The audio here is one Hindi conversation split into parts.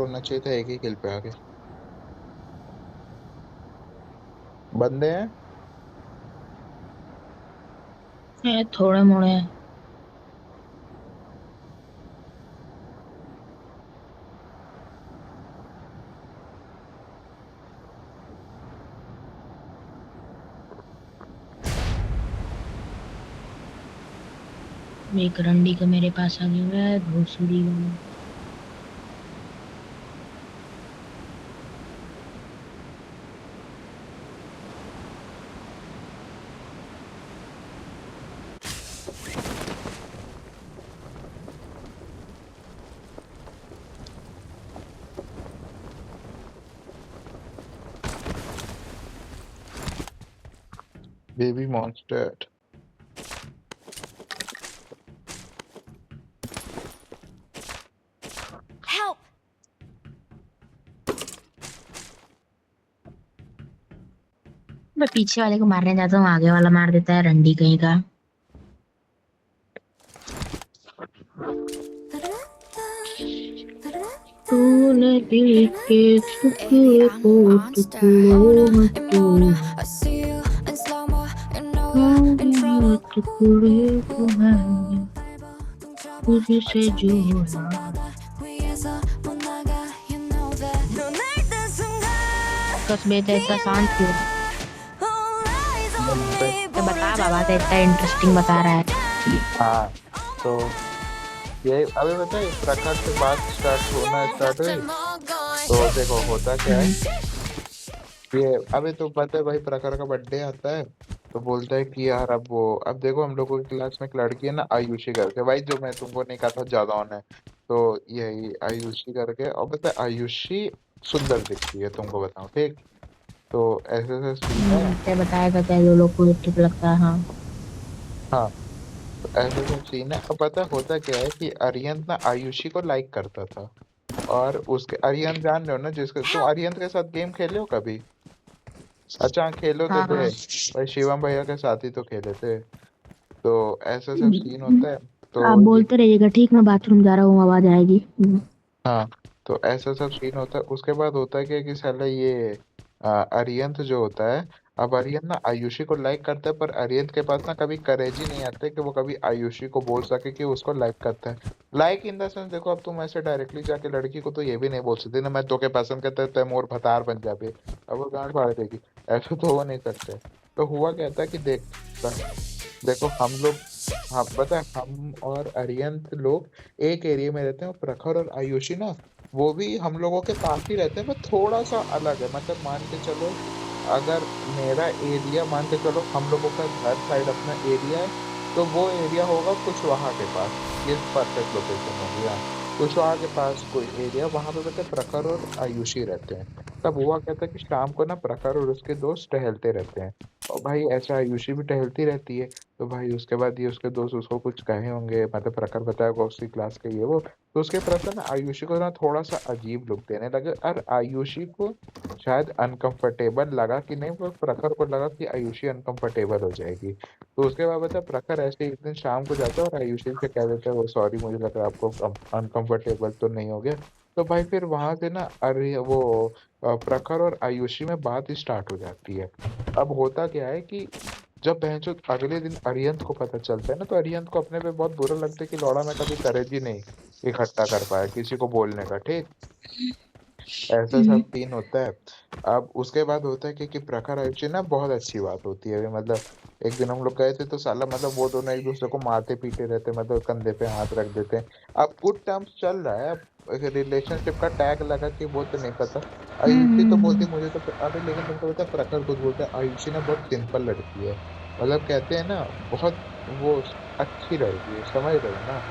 होना चाहिए था एक ही किल पे आके। बंदे हैं। है थोड़े मोड़े हैं। एक रंडी का मेरे पास आ गया है घुसड़ी वाला। Baby monster. Help! मैं पीछे वाले को मारने जाता हूँ, आगे वाला मार देता है रंडी कहीं का। तूने दिल के Baby, टुकड़े I'm को a monster. Hold टुकड़ों up में in motor. तोड़ I see you in slow-mo. You know you're in दूंगा, trouble. टुकड़े को मैंने तुझसे जोड़ा। 위에서 못 나가, you know that. 눈을 뜬 순간 कस्बे तो इतना शांत क्यों? all eyes on बंदे। me. तो बता 보여줘 बाबा, तो इतना 너의 इंटरेस्टिंग बता रहा है। हाँ, तो ये अभी बताए प्रखर से बात स्टार्ट होना स्टार्ट हुई। 곁에 머거. तो देखो होता क्या है। हम्म। ये अभी तो पता है भाई प्रखर का बर्थडे आता है। तो बोलता है कि यार अब देखो हम लोगों की क्लास में एक लड़की है ना आयुषी करके, भाई जो मैं तुमको नहीं कहा था ज्यादा ऑन है। तो यही आयुषी करके, और पता है आयुषी सुंदर दिखती है तुमको बताऊं, ठीक। तो ऐसे ऐसे सीन है। ते बताएगा क्या जो लोग को ठीक लगता है, हाँ। हाँ, तो ऐसे ऐसे सीन है। अब पता है होता क्या है कि अरियंत ना आयुषी को लाइक करता था। और उसके अरियंत जान रहे हो ना, जिसके तुम Help! अरियंत के साथ गेम खेले हो कभी? अच्छा हाँ, खेलो तो हाँ थे। हाँ। भाई शिवम भैया के साथ ही तो खेले थे। तो ऐसा सब सीन होता है। आप तो ये बोलते रहिएगा, ठीक, मैं बाथरूम जा रहा हूँ, आवाज आएगी। हाँ, तो ऐसा सब सीन होता है। उसके बाद होता है क्या कि साला ये अरियंत जो होता है। अब अरियंत ना आयुषी को लाइक करता है, पर अरियंत के पास ना कभी करेज ही नहीं आता है कि वो कभी आयुषी को बोल सके कि उसको लाइक करता है। लाइक इन द सेंस, देखो अब तुम ऐसे डायरेक्टली जाके लड़की को तो ये भी नहीं बोल सकते ना, मैं तो के पसंद करता है तो मोर भतार बन जाबे। अब वो गांड फाड़ देगी। ऐसा तो हो नहीं सकता है। तो हुआ क्या था कि देखो हम लोग, हाँ पता है हम और अरियंत लोग एक एरिया में रहते हैं। और प्रखर और आयुषी ना वो भी हम लोगों के पास ही रहते हैं, पर थोड़ा सा अलग है। मतलब मान के चलो, अगर मेरा एरिया मान के चलो हम लोगों का घर साइड अपना एरिया है, तो वो एरिया होगा कुशवाहा के पास। ये परफेक्ट लोकेशन होगी, हाँ। कुशवाहा के पास कोई एरिया, वहां पे पता है प्रखर और आयुषी रहते हैं। तब हुआ क्या था कि शाम को ना प्रखर और उसके दोस्त टहलते रहते हैं। और भाई ऐसा आयुषी भी टहलती रहती है। तो भाई उसके बाद ये उसके दोस्त उसको कुछ कहे होंगे, मतलब प्रखर बताएगा उसकी क्लास के ये वो। तो उसके प्रति ना आयुषी को ना थोड़ा सा अजीब लुक देने लगे, और आयुषी को शायद अनकंफर्टेबल लगा कि नहीं, वो प्रखर को लगा कि आयुषी अनकंफर्टेबल हो जाएगी। तो उसके बाद बता प्रखर ऐसे एक दिन शाम को जाता है और आयुषी से कह देता है वो सॉरी, मुझे लग रहा है आपको अनकंफर्टेबल तो नहीं हो गया। तो भाई फिर वहां से ना अरे वो प्रखर और आयुषी में बात स्टार्ट हो जाती है। अब होता क्या है कि जब बहनचोद अगले दिन अरियंत को पता चलता है ना, तो अरियंत को अपने पे बहुत बुरा लगता है कि लौड़ा मैं कभी करेज ही नहीं इकट्ठा कर पाया किसी को बोलने का, ठीक। ऐसा सब सीन होता है। अब उसके बाद होता है कि प्रखर आयुषी ना बहुत अच्छी बात होती है अभी, मतलब एक दिन हम लोग गए थे तो साला मतलब वो दोनों एक दूसरे को मारते पीटे रहते, मतलब कंधे पे हाथ रख देते हैं। अब गुड टर्म्स चल रहा है। अब रिलेशनशिप का टैग लगा कि वो तो नहीं पता। आयुषी तो बोलती मुझे तो अभी, लेकिन तुमको पता है प्रखर खुद बोलता है आयुषी ना बहुत सिंपल लड़की है। मतलब कहते हैं ना बहुत वो अच्छी लड़की है, समझ रहे हो ना,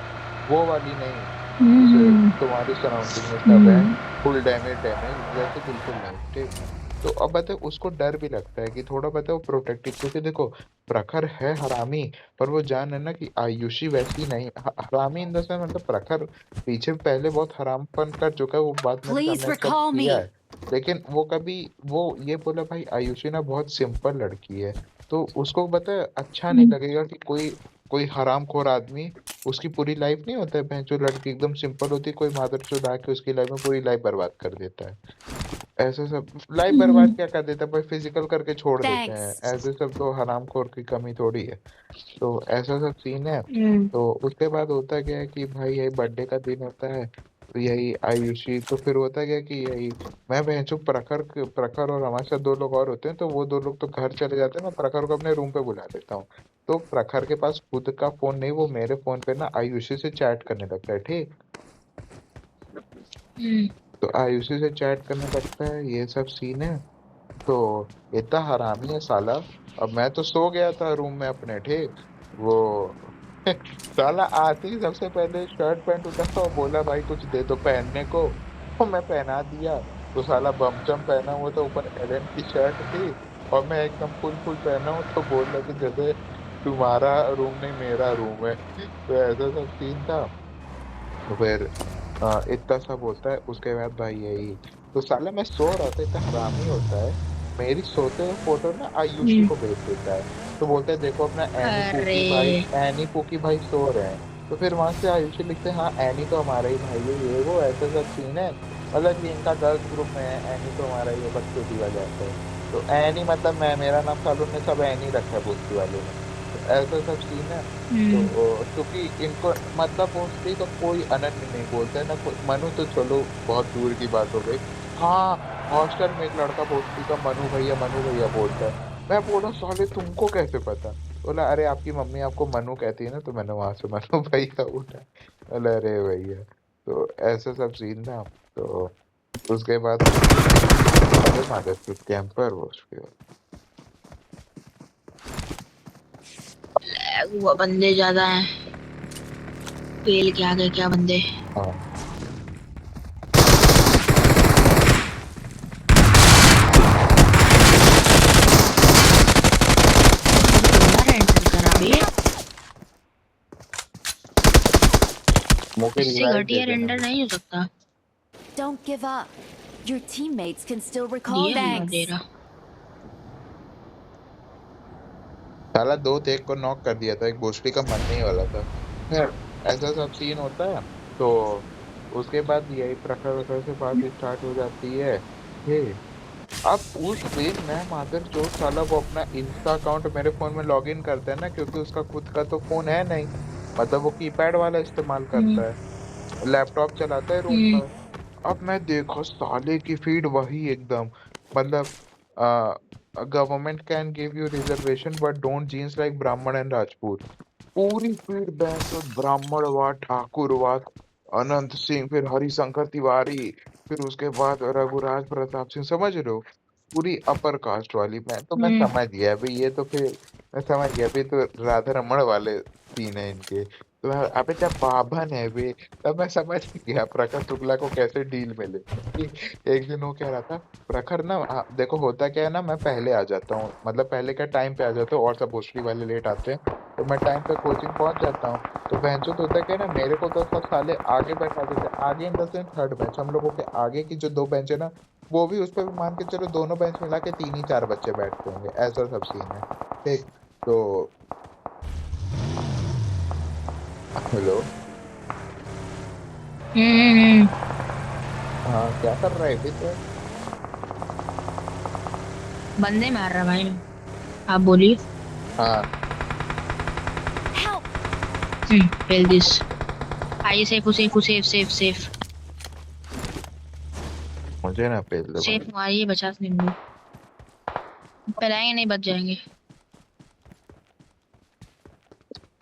वो वाली नहीं। जैसे तुम्हारी सराउंडिंग में सब है, फुल डैमेज डैमेज वैसे बिल्कुल नहीं, ठीक। तो अब बताओ उसको डर भी लगता है कि थोड़ा बताओ प्रोटेक्टिव, क्योंकि देखो प्रखर है हरामी, पर वो जान है ना कि आयुषी वैसी नहीं हरामी इन द सेंस, मतलब प्रखर पीछे पहले बहुत हरामपन कर चुका है, वो बात मेरे Please सामने एक्सेप्ट recall किया me. है। लेकिन वो कभी वो ये बोला भाई आयुषी ना बहुत सिंपल लड़की है। तो उसको पता है अच्छा नहीं लगेगा कि कोई कोई हरामखोर आदमी, उसकी पूरी लाइफ नहीं होता है, बहन जो लड़की एकदम सिंपल होती है, कोई मादरचोद आके उसकी लाइफ में पूरी लाइफ बर्बाद कर देता है। ऐसे सब लाइफ बर्बाद क्या कर देता है भाई, फिजिकल करके छोड़ देते हैं, Thanks. ऐसे सब तो हरामखोर की कमी थोड़ी है। तो ऐसा सब सीन है। हम्म। तो उसके बाद होता क्या है कि भाई यही बर्थडे का दिन होता है, तो यही आयुषी, तो फिर होता क्या है कि यही मैं बहनचोद प्रखर और हमारे साथ दो लोग और होते हैं, तो वो दो लोग तो घर चले जाते हैं, मैं प्रखर को अपने रूम पे बुला लेता हूँ। तो प्रखर के पास खुद का फोन नहीं, वो मेरे फोन पे ना आयुषी से चैट करने लगता है, ठीक। हम्म। तो आयुषी से चैट करने लगता है, ये सब सीन है। तो इतना हरामी है साला। अब मैं तो सो गया था रूम में अपने, ठीक। वो साला आते ही सबसे पहले शर्ट पैंट उतारा और बोला भाई कुछ दे दो पहनने को। तो मैं पहना दिया। तो साला बमचम पहना हुआ था, ऊपर एलन की शर्ट थी, और मैं एकदम फुल फुल पहना हूँ, तो बोल रहा कि जैसे तुम्हारा रूम नहीं मेरा रूम है। तो ऐसा सब सीन था। तो फिर इतना सब होता है, उसके बाद भाई यही। तो साला मैं सो रहा था, इतना हरामी होता है, मेरी सोते हुए फोटो ना आयुषी हम्म। को भेज देता है। तो बोलते हैं देखो अपना अरे। एनी पूकी भाई सो रहे हैं। तो फिर वहां से आयुषी लिखते हैं हाँ एनी तो हमारा ही भाई है, ये वो ऐसा सब सीन है। मतलब कि इनका गर्ल्स ग्रुप में है, एनी तो हमारा ही है, बकचोदी वाले ऐसे है। तो एनी मतलब मैं, मेरा नाम सालों ने सब एनी रखा है बोलती वालों ने। तो ऐसा सब सीन है। तो हम्म। क्योंकि इनको मतलब मोस्टली तो कोई अनन्य नहीं बोलते ना, कोई मनु तो चलो बहुत दूर की बात हो गई। हाँ, हॉस्टल में एक लड़का भोसड़ी का मनु भैया बोलता है। मैं बोला साले तुमको कैसे पता। बोला अरे आपकी मम्मी आपको मनु कहती है ना, तो मैंने वहां से मनु भैया उठा। बोला अरे भैया। तो ऐसा सब सीन था। तो उसके बाद अरे मादर की कैंपर वो उसके बाद। वो बंदे ज्यादा हैं, पेल के आगे क्या बंदे। हाँ। बंदा रेंटल करा भी है। मुझे इससे रिवाइव दे घटिया देना रेंडर बस। नहीं हो सकता। Don't give up. Your teammates can still recall दिया you. मैं दे Thanks. रहा। साला दो थे, एक को नॉक कर दिया था, एक भोसड़ी का मरने ही वाला था। खैर, ऐसा सब सीन होता है। तो उसके बाद यही प्रखर वखर से बात स्टार्ट हो जाती है। हे, अब उस दिन मैं मादर चोद साला वो अपना इंस्टा अकाउंट मेरे फोन में लॉग इन करता है ना, क्योंकि उसका खुद का तो फोन है नहीं। मतलब वो कीपैड वाला इस्तेमाल हम्म। करता है, लैपटॉप चलाता है रूम हम्म। पर। अब मैं देखा साले की फीड वही एकदम, मतलब government can give you reservation but don't jeans like Brahmin and Rajput. पूरी फीड बैंड ब्राह्मणवाद, ठाकुरवाद, अनंत सिंह, फिर हरिशंकर तिवारी, फिर उसके बाद रघुराज प्रताप सिंह, समझ रहे हो, पूरी अपर कास्ट वाली। मैं हम्म। समझ गया भाई, ये तो फिर मैं समझ गया भाई, तो राधा रमण वाले सीन है इनके। तो अबे जब बाभन है वे, तब मैं समझ गया प्रखर शुक्ला को कैसे डील मिले कि एक दिन वो कह रहा था प्रखर ना, देखो होता क्या है ना, मैं पहले आ जाता हूँ, मतलब पहले क्या टाइम पे आ जाता हूँ, और सब भोसड़ी वाले लेट आते हैं। तो मैं टाइम पे कोचिंग पहुंच जाता हूँ। तो बेंचो तो होता क्या है ना, मेरे को तो सब साले आगे बैठा देते हैं, आगे in the sense third bench, हम लोगों के आगे की जो दो बेंच है ना, वो भी उस पर भी मान के चलो दोनों बेंच मिला के तीन ही चार बच्चे बैठते होंगे, ऐसा सब सीन है, ठीक। तो हेलो। हम्म। हाँ क्या कर रहा है अभी तो। बंदे मार रहा भाई। आप बोलिए। हाँ Help! Fail this. आइए, safe safe safe safe safe मुझे ना पेल दे सेफ भाई। मारिए, बचा लेंगे। पहलाएंगे नहीं, बच जाएंगे।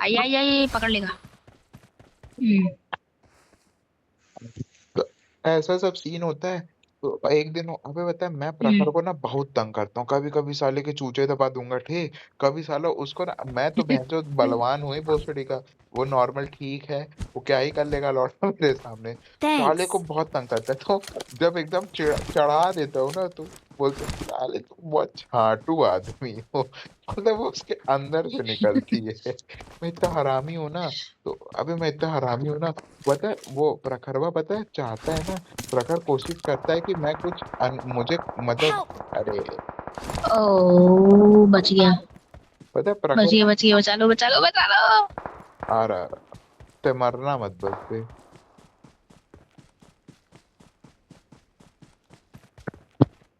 आइए आइए आइए, पकड़ लेगा। हम्म। तो ऐसा सब सीन होता है। तो एक दिन अबे बता है, मैं हम्म। प्रखर को ना बहुत तंग करता हूँ, कभी कभी साले के चूचे दबा दूंगा, ठीक। कभी साला उसको ना, मैं तो भैंसो बलवान हुई भोसड़ी का, वो नॉर्मल ठीक है, वो क्या ही कर लेगा लौटा मेरे सामने। साले को Thanks. बहुत तंग करता है, तो जब एकदम चढ़ा देता हूँ ना, तो बोलते हैं, साले तुम बहुत छाटू आदमी हो। मतलब वो उसके अंदर से निकलती है। मैं इतना हरामी हूँ ना। तो अभी मैं इतना हरामी हूँ ना, पता है वो प्रखरवा, पता है चाहता है ना, प्रखर कोशिश करता है कि मैं कुछ मुझे मतलब, Help! अरे ओ, बच गया। पता है बच प्रखर गए बच गए, बचा लो बचा लो बचा लो। आ रहा, ते मरना मत बस पे।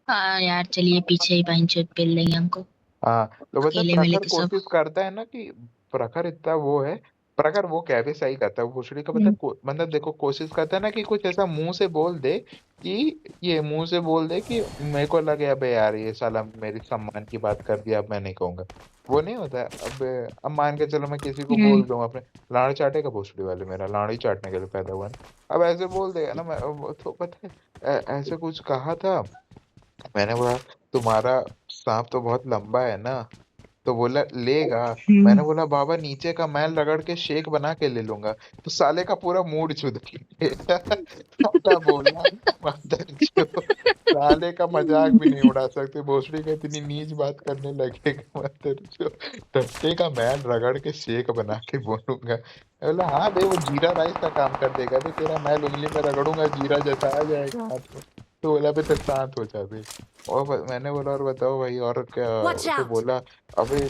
हाँ यार चलिए पीछे ही पाइन चोट पेल लेंगे हमको। हाँ तो पता है अकेले मिले प्रखर तो सब। कोशिश करता है ना कि प्रखर इतना वो है। प्रखर वो कैफे सही करता है, वो भोसड़ी का पता है मतलब देखो कोशिश करता है ना कि कुछ ऐसा मुंह से बोल दे कि ये मुंह से बोल दे कि मेरे को लगे अबे यार ये साला मेरी सम्मान की बात कर दिया, अब मैं नहीं कहूंगा। वो नहीं होता है। अब मान के चलो मैं किसी को हम्म। बोल दूं अपने लाड़ चाटेगा भोसड़ी वाले, मेरा लाड़ ही चाटने के लिए पैदा हुआ है ना। अब ऐसे बोल देगा ना मैं तो पता है ऐसे कुछ कहा था। मैंने बोला तुम्हारा सांप तो बहुत लंबा है ना, तो बोला लेगा। हम्म। मैंने बोला बाबा नीचे का मैल रगड़ के शेक बना के ले लूंगा। तो साले का पूरा मूड चुद गया। साला बोला मदर, साले का मजाक भी नहीं उड़ा सकते, भोसड़ी का इतनी नीच बात करने लगेगा मदर। टट्टे का मैल रगड़ के शेक बना के बोलूंगा। मैं बोला हाँ बे वो जीरा राइस का काम कर देगा बे, तेरा मैल उंगली में रगड़ूंगा जीरा जैसा आ जाएगा हाथ में। तो बोला बे तो शांत हो जा बे। और मैंने बोला और बताओ भाई और क्या। Watch तो out! बोला अबे,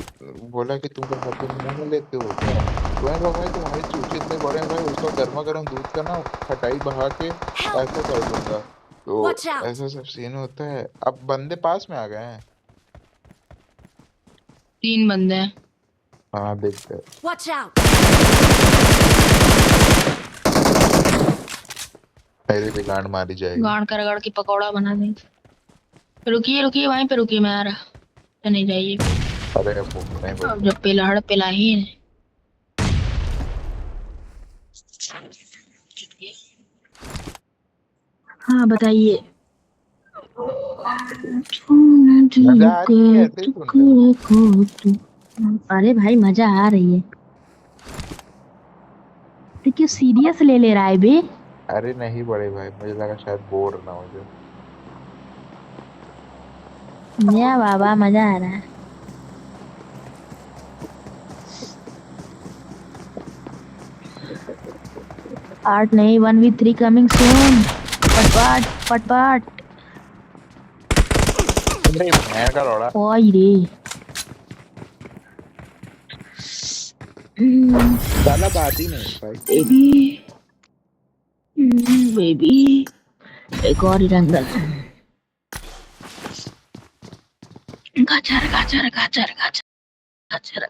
बोला कि तुम क्या सबके मुंह में लेते हो क्या। तो मैंने कहा भाई तुम्हारे चूचे इतने बड़े हैं भाई, उसका गर्मा गर्म दूध का ना खटाई बहा के Help! ऐसे कर दूंगा। तो Watch out! ऐसा सब सीन होता है। अब बंदे पास में आ गए हैं। 3 बंदे हैं। हाँ देखते हैं। Watch out! मेरी भी गांड मारी जाएगी। गाड़ कर रगड़ के पकौड़ा बना देंगे। रुकिए रुकिए वहीं पे रुकिए, मैं आ रहा। तो नहीं जाइए। अरे वो नहीं अब बोलते। जब पिलाड़ पिला ही है। हाँ बताइए। मजा आ रही है ऐसे ही सुन रहे हो। अरे भाई मजा आ रही है। तो क्यों सीरियस ले रहा है बे। अरे नहीं बड़े भाई, मुझे लगा शायद बोर ना हो जाए। या बाबा मजा आ रहा है। 8 नहीं 1v3 कमिंग सून। पटपट पटपट। अरे मैं का लौड़ा। ओए रे। साला बात ही नहीं भाई। बेबी बेबी एक और ही रंगल। गाजर गाजर गाजर गाजर गाजर।